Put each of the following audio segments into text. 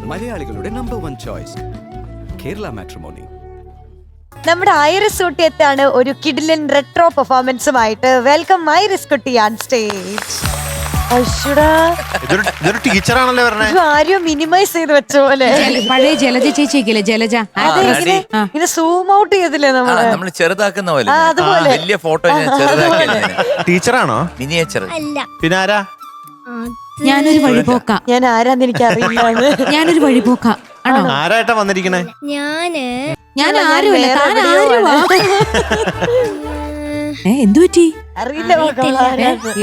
മലയാളികളുടെ number 1 choice Kerala matrimony. നമ്മുടെ iris കുട്ടിയത്താണ് ഒരു കിഡിലൻ റെട്രോ പെർഫോമൻസുമായിട്ട്. വെൽക്കം ഐറിസ് കുട്ടി ഓൺ സ്റ്റേജ്. ഇതൊരു ടീച്ചറാണല്ലേ പറഞ്ഞേ? ആരും മിനിമൈസ് ചെയ്ത് വെച്ച പോലെ പഴയ ജലജ ചേച്ചിയൊക്കെ ജലജ ഇങ്ങനെ സൂം ഔട്ട് ചെയ്തില്ലേ നമ്മള് ചെറുതാക്കുന്ന പോലെ അതുപോലെ വലിയ ഫോട്ടോ ടീച്ചറാണോ? മിനിയേച്ചർ പിന്നെ ആരാ? ഞാനൊരു വഴിപോക്ക. ഞാൻ ആരാന്ന് എനിക്ക് അറിയില്ല. ഞാനൊരു വഴിപോക്ക ആണോ? ആരായിട്ടാ വന്നിരിക്കണേ? ഞാൻ ആരുമല്ല, താൻ ആരുവാ? എന്തു പറ്റി? അറിയില്ല.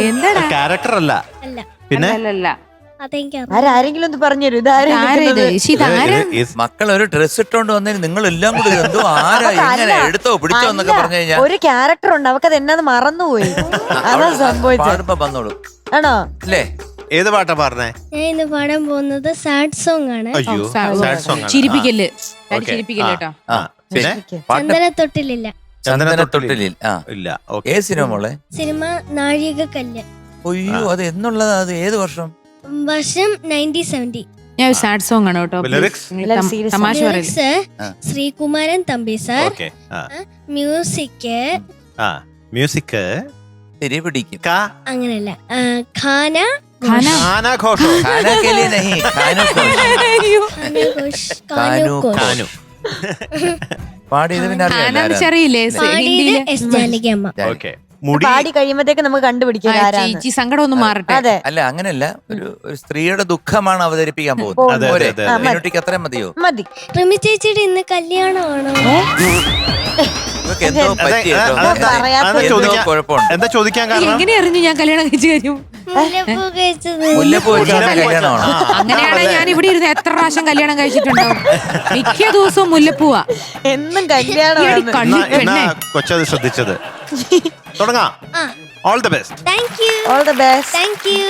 എന്താടാ ക്യാരക്ടർ അല്ല പിന്നെ ആരെങ്കിലും ഒന്ന് പറഞ്ഞുതരൂ. മക്കൾ ഒരു ഡ്രസ് ഇട്ടോണ്ട് വന്നതിന് നിങ്ങൾ എല്ലാം കൂടി എന്തോ ആരാ ഇങ്ങനെ എടുത്തോ പിടിച്ചോ എന്നൊക്കെ പറഞ്ഞു കഴിഞ്ഞാൽ ഒരു ക്യാരക്ടർ ഉണ്ട്, അവക്കത് എന്നാന്ന് മറന്നുപോയി. അതാ സംഭവിച്ചത്. വന്നോളൂ ആണോ? അല്ലേ? ഏത് പാട്ടാ പറഞ്ഞേ? ഞാൻ ഇന്ന് പാടാൻ പോകുന്നത് സാഡ് സോങ് ആണ്. അയ്യോ, സാഡ് സോങ് ആണ്. ചിരിപ്പിക്കല് ചിരിപ്പിക്കല് കേട്ടോ. ചന്ദനത്തൊട്ടിലില്ല. ചന്ദനത്തൊട്ടിലിൽ ഇല്ല. ഏത് സിനിമ മോളെ? സിനിമ നാഴികക്കല്ല്. അയ്യോ, അത് എന്നുള്ളതാ? അത് ഏത് വർഷം? വർഷം 1970. ഞാൻ ഒരു സാഡ് സോങ് ആണ് കേട്ടോ. തമാശ lyrics Sreekumaran Thampi sir. Music തിരിപിടിക്കും. അങ്ങനല്ല, ഖാന ഘോഷോ? പാടിയത് പിന്നെ അറിയില്ലേ? എസ് ജാനകിയമ്മ. പാടി കഴിയുമ്പോഴത്തേക്ക് നമുക്ക് കണ്ടുപിടിക്കാം. ചേച്ചി സങ്കടം ഒന്ന് മാറട്ടെ. അല്ല, അങ്ങനെയല്ല. ഒരു സ്ത്രീയുടെ ദുഃഖമാണ് അവതരിപ്പിക്കാൻ പോകുന്നത്. അത്രയും മതിയോ? മതി. റിമി ചേച്ചിയുടെ ഇന്ന് കല്യാണമാണോ? എന്താ ചോദിക്കാൻ കാരണം? എങ്ങനെ അറിഞ്ഞു ഞാൻ കല്യാണം കഴിച്ചു കാര്യം? മുല്ലപ്പൂ കഴിച്ചത്. അങ്ങനെയാണെങ്കിൽ ഞാൻ ഇവിടെ ഇരുന്ന് എത്ര പ്രാവശ്യം കല്യാണം കഴിച്ചിട്ടുണ്ടാവും. മിക്ക ദിവസവും മുല്ലപ്പൂവാ. എന്നും കല്യാണം. കൊച്ചത് ശ്രദ്ധിച്ചത്. തുടങ്ങാം. All the best. Thank you. All the best. Thank you.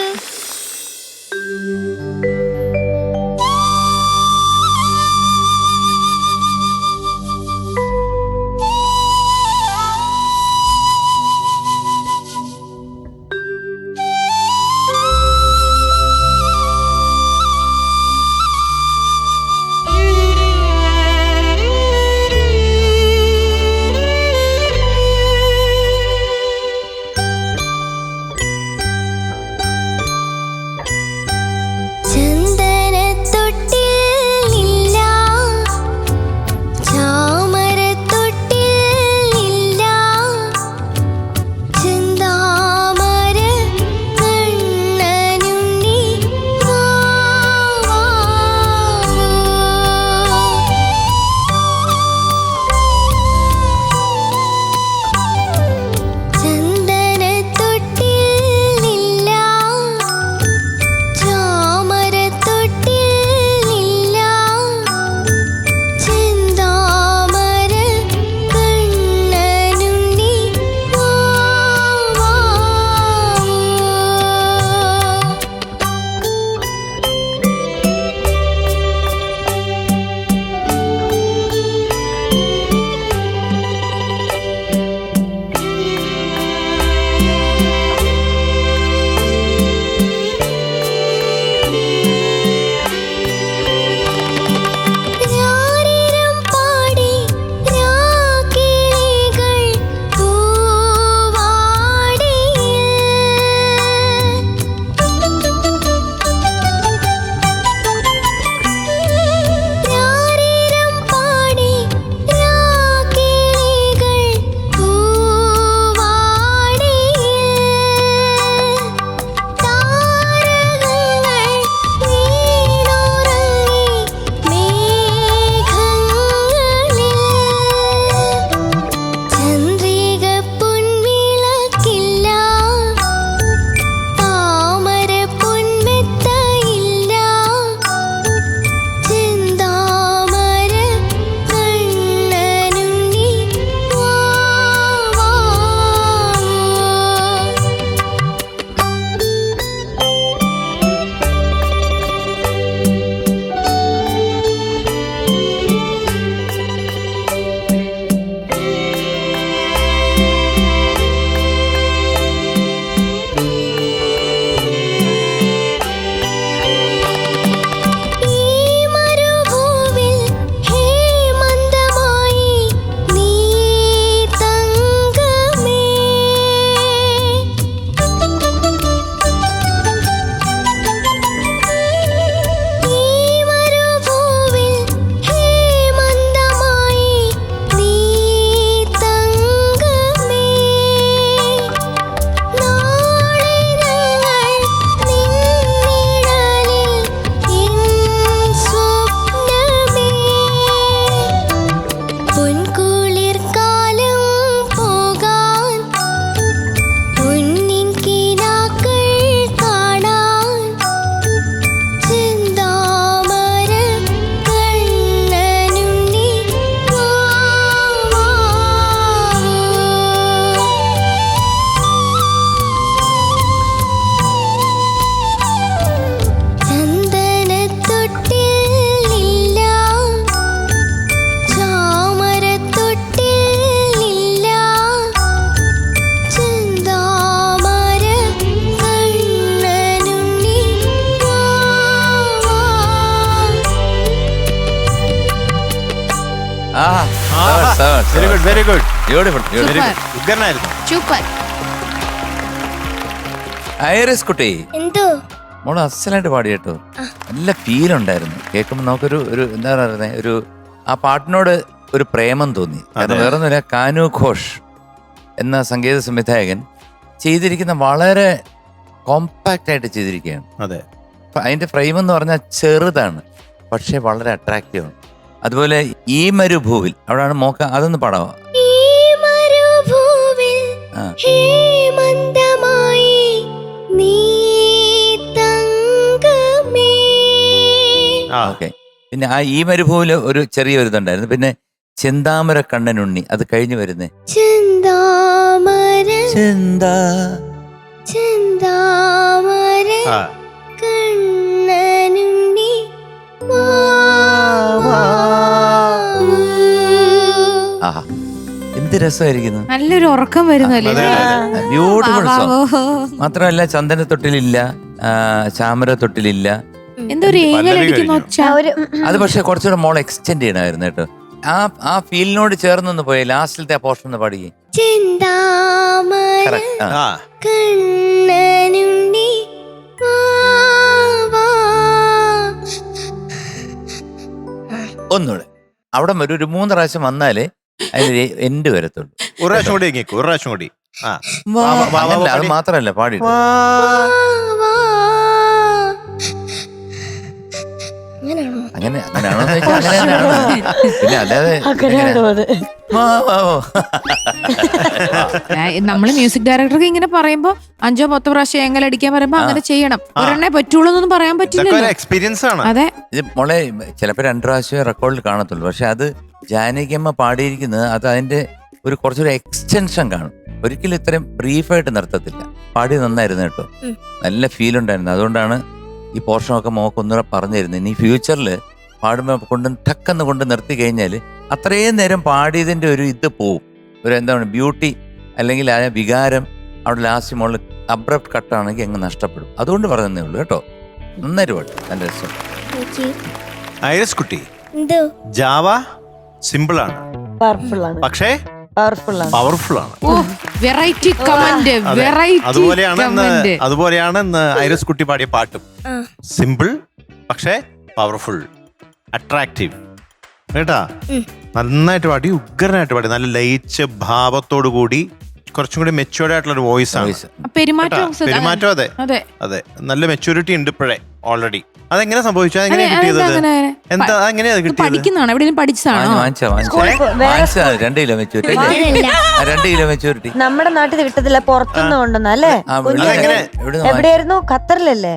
Very good very good beautiful very good. ഉഗ്രനായിരുന്നു. സൂപ്പർ. ഐറിസ് കുട്ടി എന്തോ മോള് അസലായിട്ട് പാടി കേട്ടോ. നല്ല ഫീൽ ഉണ്ടായിരുന്നു കേൾക്കുമ്പോൾ നമുക്കൊരു എന്താ പറയുന്നത്, ഒരു ആ പാട്ടിനോട് ഒരു പ്രേമം തോന്നി. അത് വേറൊന്നുമില്ല, കാനു ഘോഷ് എന്ന സംഗീത സംവിധായകൻ ചെയ്തിരിക്കുന്ന വളരെ കോമ്പാക്റ്റ് ആയിട്ട് ചെയ്തിരിക്കുകയാണ്. അതെ, അതിന്റെ ഫ്രെയിം എന്ന് പറഞ്ഞാൽ ചെറുതാണ്, പക്ഷെ വളരെ അട്രാക്റ്റീവ് ആണ്. അതുപോലെ ഈ മരുഭൂവിൽ അവിടെയാണ് മോക്ക, അതൊന്ന് പാടാവോ? ഈ മരുഭൂവിൽ ഹേമന്തമായി നീ തങ്കമേ. ഓക്കെ. പിന്നെ ആ ഈ മരുഭൂവില് ഒരു ചെറിയൊരു ഇതുണ്ടായിരുന്നു. പിന്നെ ചെന്താമര കണ്ണനുണ്ണി, അത് കഴിഞ്ഞു വരുന്നേ ചെന്താമര ആ കണ്ണനുണ്ണി ആഹാ, എന്ത് രസമായിരിക്കുന്നു. നല്ലൊരു ഉറക്കം വരുന്നല്ലേ? Beautiful song. മാത്രമല്ല ചന്ദനത്തൊട്ടിലില്ല, ചാമരത്തൊട്ടിലില്ല, എന്തോ ഒരു ഏങ്ങലടിക്കുന്ന ഒച്ച. അത് പക്ഷെ കുറച്ചുകൂടെ മോൾ എക്സ്റ്റെൻഡ് ചെയ്യണമായിരുന്നു കേട്ടോ. ആ ഫീലിനോട് ചേർന്നൊന്ന് പോയി ലാസ്റ്റിലത്തെ ആ പോർഷൻ ഒന്ന് പാടിയേ. ചെന്താമര കണ്ണനുണ്ണി ഒന്നുകൂടെ അവിടെ ഒരു 3 പ്രാവശ്യം വന്നാലേ അതിന് എൻഡ് വരത്തുള്ളൂ. ഒരു പ്രാവശ്യം കൂടി കേൾക്കും, ഒരു പ്രാവശ്യം കൂടി. ആ അങ്ങനല്ല, അത് മാത്രല്ല പാടി അങ്ങനെയാണോ പിന്നെ അല്ലാതെ നമ്മള് മ്യൂസിക് ഡയറക്ടർക്ക് ഇങ്ങനെ പറയുമ്പോ 5-10 പ്രാവശ്യം ഏങ്ങലടിക്കാൻ പറയുമ്പോ അങ്ങനെ ചെയ്യണം. ഒരെണ്ണേ പറ്റുള്ളൂ എന്നൊന്നും പറയാൻ പറ്റില്ലല്ലോ. എക്സ്പീരിയൻസ് ആണ്. അതെ, ഇത് മോളെ ചിലപ്പോ 2 പ്രാവശ്യം റെക്കോർഡിൽ കാണത്തുള്ളൂ. പക്ഷെ അത് ജാനകിയമ്മ പാടിയിരിക്കുന്നത് അത് അതിന്റെ ഒരു കുറച്ചൊരു എക്സ്റ്റൻഷൻ കാണും. ഒരിക്കലും ഇത്രയും ബ്രീഫായിട്ട് നിർത്തത്തില്ല. പാടി നന്നായിരുന്നു കേട്ടോ, നല്ല ഫീൽ ഉണ്ടായിരുന്നു. അതുകൊണ്ടാണ് ഈ പോർഷനൊക്കെ മോക്ക് ഒന്നുകൂടെ പറഞ്ഞു തരുന്നത്. ഇനി ഫ്യൂച്ചറിൽ പാടുമ്പോൾ ടക്കെന്ന് കൊണ്ട് നിർത്തി കഴിഞ്ഞാൽ അത്രയും നേരം പാടിയതിൻ്റെ ഒരു ഇത് പോവും, ഒരു എന്താണ് ബ്യൂട്ടി അല്ലെങ്കിൽ ആ വികാരം അവിടെ ലാസ്റ്റ് മോളിൽ അബ്രപ്റ്റ് കട്ടാണെങ്കിൽ അങ്ങ് നഷ്ടപ്പെടും. അതുകൊണ്ട് പറഞ്ഞതേ ഉള്ളൂ കേട്ടോ. നന്നായിട്ട് പാടും, നല്ല രസം. ഐറിസ് കുട്ടി, എന്തോ ജാവ സിമ്പിൾ ആണ്, പക്ഷേ പവർഫുൾ ആണ്. Variety comment, variety comment. അതുപോലെയാണ് ഇന്ന് ഐറിസ് കുട്ടി പാടിയ പാട്ടും. സിമ്പിൾ പക്ഷേ പവർഫുൾ, അട്രാക്റ്റീവ് കേട്ടാ. നന്നായിട്ട് പാടി, ഉഗ്രനായിട്ട് പാടി, നല്ല ലയിച്ച ഭാവത്തോടു കൂടി, കുറച്ചും കൂടി മെച്യൂർഡ് ആയിട്ടുള്ള ഒരു വോയിസ് ആണ്. പെരുമാറ്റം അതെ അതെ, നല്ല മെച്യൂരിറ്റി ഉണ്ട് ഇപ്പോഴേ ഓൾറെഡി. അതെങ്ങനെ സംഭവിച്ചു? അതെങ്ങനെ കിട്ടിയത്? എന്താ എങ്ങനെയാ കിട്ടിയത്? പഠിക്കുന്നതാണോ, എവിടെയും പഠിച്ചതാണോ? 2 കിലോ മെച്യൂരിറ്റി, 2 കിലോ മെച്യൂരിറ്റി നമ്മുടെ നാട്ടിൽ കിട്ടത്തില്ല, പുറത്തുനിന്ന് കൊണ്ടുവന്നല്ലേ? എവിടെയായിരുന്നു? ഖത്തറിലല്ലേ?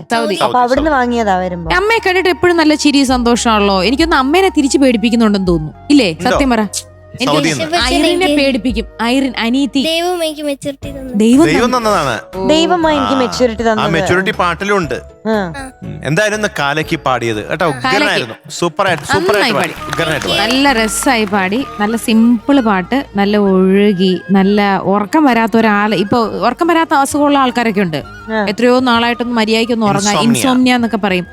അപ്പൊ അവിടുന്ന് വാങ്ങിയതാ വരുമ്പോ. അമ്മയെ കണ്ടിട്ട് എപ്പോഴും നല്ല ചിരി സന്തോഷമാണല്ലോ. എനിക്കൊന്ന് അമ്മേനെ തിരിച്ചു പേടിപ്പിക്കുന്നുണ്ടെന്ന് തോന്നുന്നു, ഇല്ലേ? സത്യം പറ. ഐറിനെ പേടിപ്പിക്കും. ഐറിൻ അനീതി ദൈവം എനിക്ക് മെച്ചൂരിറ്റി തന്നു. ദൈവം തന്നതാണ്. ദൈവമായി എനിക്ക് മെച്യൂരിറ്റി ആ തന്നത്. മെച്യൂരിറ്റി പാട്ടിലുണ്ട്. എന്തായാലും കാലയ്ക്ക് പാടിയത് കേട്ടോ, ഉഗ്രനായിരുന്നു. സൂപ്പറായിട്ട് ഉഗ്രനായിട്ട്. നല്ല രസമായി പാടി. നല്ല സിമ്പിള് പാട്ട്, നല്ല ഒഴുകി, നല്ല ഉറക്കം വരാത്ത ഒരാള്. ഇപ്പൊ ഉറക്കം വരാത്ത അസുഖമുള്ള ആൾക്കാരൊക്കെ ഉണ്ട്. എത്രയോ നാളായിട്ടൊന്നും മര്യാദയ്ക്കൊന്നും ഉറങ്ങാൻ, ഇൻസോംനിയ എന്നൊക്കെ പറയും.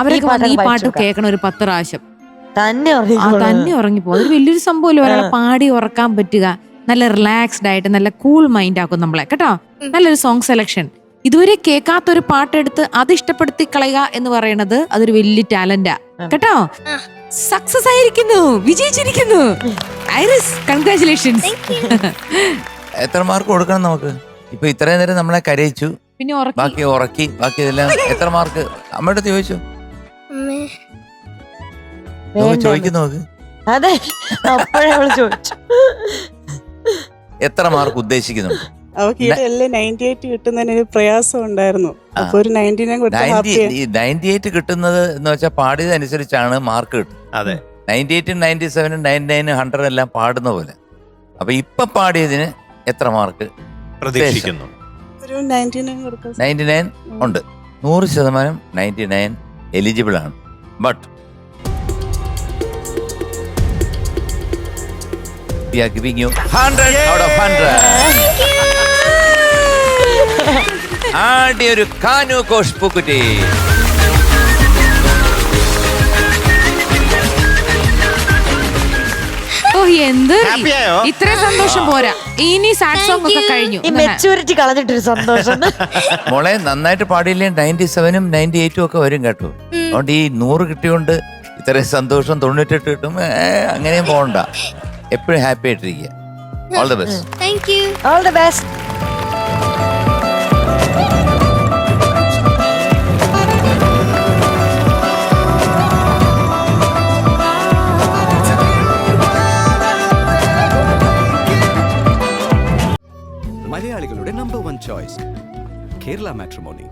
അവരൊക്കെ ഈ പാട്ട് കേൾക്കണം ഒരു 10 പ്രാവശ്യം. തന്നെ ഉറങ്ങിപ്പോ. അതൊരു വലിയൊരു സംഭവമല്ലേ, ഒരാളെ പാടി ഉറക്കാൻ പറ്റുക. നല്ല റിലാക്സ്ഡ് ആയിട്ട് നല്ല കൂൾ മൈൻഡ് ആക്കും നമ്മളെ കേട്ടോ. നല്ലൊരു സോങ് സെലക്ഷൻ. ഇതുവരെ കേൾക്കാത്തൊരു പാട്ടെടുത്ത് അത് ഇഷ്ടപ്പെടുത്തി കളയുക എന്ന് പറയുന്നത് അതൊരു വലിയ ടാലന്റാ കേട്ടോ. സക്സസ് ആയിരിക്കുന്നു, വിജയിച്ചിരിക്കുന്നു ഐറിസ്. കൺഗ്രാറ്റുലേഷൻസ്. എത്ര മാർക്ക് കൊടുക്കണം നമുക്ക്? ഇപ്പൊ ഇത്രയും നേരം നമ്മളെ കരയിച്ചു, പിന്നെ ബാക്കി ഉറക്കി, ബാക്കി ഇതെല്ലാം എത്ര മാർക്ക് അമ്മയുടെ ചോദിച്ചു? ചോദിക്കുന്നു നോക്ക്. അതെ, അപ്പോഴേ അവള് ചോദിച്ചു എത്ര മാർക്ക് ഉദ്ദേശിക്കുന്നു? അവർക്ക് 98 കിട്ടുന്നതിന് ഒരു പ്രയാസം ഉണ്ടായിരുന്നു. അപ്പൊ ഒരു 98 കിട്ടുന്നത് എന്ന് വെച്ചാൽ പാടിയതനുസരിച്ചാണ് മാർക്ക് കിട്ടുന്നത്. അതെ, 98, 97, 99, 100 എല്ലാം പാടുന്ന പോലെ. അപ്പൊ ഇപ്പൊ പാടിയതിന് എത്ര മാർക്ക് പ്രതീക്ഷിക്കുന്നു? ഒരു 99 ഉണ്ട്. 100% 99 എലിജിബിൾ ആണ്. But we are giving you 100 out of 100. ആദ്യ ഒരു കാനു ഘോഷ് പൂക്കുറ്റി. എന്ത് Happy ആയോ? ഇത്രയും സന്തോഷം പോരാ, ഇനി സാഡ് സോങ് ഒക്കെ കഴിഞ്ഞു. ഈ മെച്ചൂരിറ്റി കളഞ്ഞിട്ടൊരു സന്തോഷം. മോളെ നന്നായിട്ട് പാടിയില്ലേ 97ഉം 98ഉം ഒക്കെ വരും കേട്ടോ. അതുകൊണ്ട് ഈ 100 കിട്ടിയോണ്ട് ഇത്രയും സന്തോഷം 98 കിട്ടും അങ്ങനെയും പോകണ്ട. എപ്പോഴും ഹാപ്പി ആയിട്ടിരിക്കുക. All the best. Thank you. All the best. മലയാളികളുടെ നമ്പർ 1 ചോയ്സ് കേരള മാട്രിമോണി.